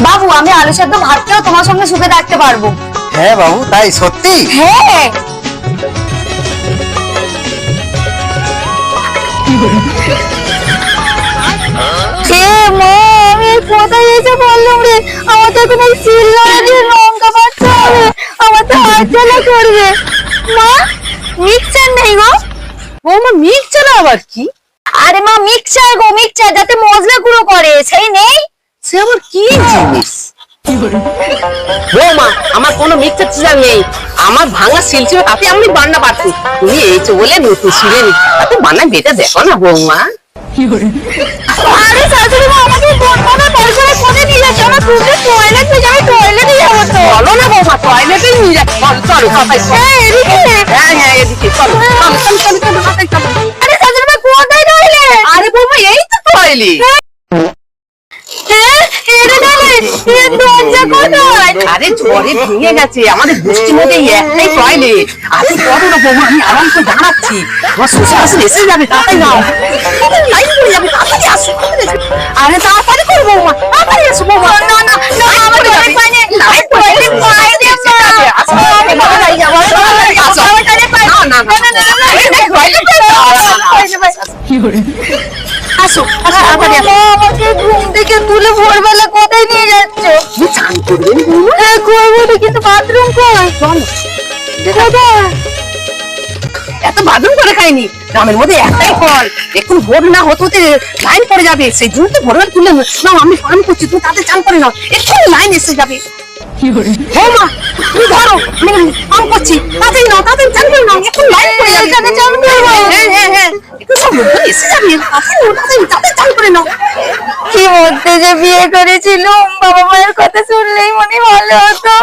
বাবু আমি আলু সেদ্ধ ভাত খেয়েও তোমার সঙ্গে সুখে থাকতে পারবো। হ্যাঁ বাবু, তাই সত্যি? হ্যাঁ। আমি কোথায় এসে বললাম রে, আমার তো এখন এই শিলনোড়া দিয়ে লঙ্কা বাটতে হবে, আমার তো হাত জ্বালা করবে। মা মিক্সচার নেই গো। বৌমা মিক্সচার আবার কি? আরে মা মিক্সচার গো, মিক্সচার যাতে মশলা গুঁড়ো করে, সেই নেই। সে আবার কি জিনিস? বৌমা আমার কোনো মিক্সচার টিক্সচার নেই, আমার ভাঙা শিল ছিল তাতে আমি বান্না পাচ্ছি। তুমি এইছো বলে নতুন শিলে তাতে বান্না বেটে দেখো না বৌমা। আরে শাশুড়ি মা আমাকে বলবো পয়সাটা কোথায় নিয়ে যাচ্ছে, আমার দুটো টয়লেট হয়ে যাবে, টয়লেটে যাবো তো। চলো না বৌমা, টয়লেটে নিয়ে যাচ্ছি। চলো সবাই হ্যাঁ এদিকে। হ্যাঁ এদিকে চলো চলো চলো চলো চলো সবাই চলো। আরে শাশুড়ি মা কোথায় টয়লেট? আরে বৌমা এই তো টয়লেট। হ্যাঁ এটা টয়লেট, এর দরজা কোথায়? আরে ঝড়ে ভেঙে গেছে, আমাদের বৃষ্টির মধ্যে এই একটাই টয়লেট। আরে করো না বৌমা, আমি আরাম করে দাঁড়াচ্ছি, আমার শ্বশুর আসলে এসে যাবে, তাড়াতাড়ি নাও, লাইন করে যাবে, তাড়াতাড়ি আসো। আরে তাড়াতাড়ি করো বৌমা, তাড়াতাড়ি আসো বৌমা। না না না আমার টয়লেট পাইনি, লাইন করে যাবে, টয়লেট পাইনি মা। আসো, আমি কোথায় যাবো? আমি তাড়াতাড়ি আসো। আমার টয়লেট পাইনি। না না না না না না এই যে টয়লেট পাইনি। আসো আসো তাড়াতাড়ি আসো। আমাকে ঘুম থেকে তুলে ভোরবেলা কোথায় নিয়ে যাচ্ছ? তুমি চান করবেন বৌমা? হ্যাঁ করবো তো, কিন্তু বাথরুম কই? কোথায়? এত বাথরুম করে খাইনি, গ্রামের মধ্যে একটাই কল, এখন ভোর না হতে হতে লাইন পড়ে যাবে, সেই জন্য তো ভোরবেলা তুলে নাও, আমি পান করছি, তুমি তাতে চান করে নাও, একটু লাইন এসে যাবে। বৌমা তুমি ধরো, আমি পান করছি, তাড়াতাড়ি নাও, তাড়াতাড়ি চান করে নাও, একটু লাইন পড়ে যাবে। এখানে চান করবো? হ্যাঁ হ্যাঁ হ্যাঁ, একটু সব লোকজন এসে যাবে, তাড়াতাড়ি চান করে নাও। কি মধ্যে যে বিয়ে করেছিলুম, বাবা মায়ের কথা শুনলেই মনে ভালো হতো।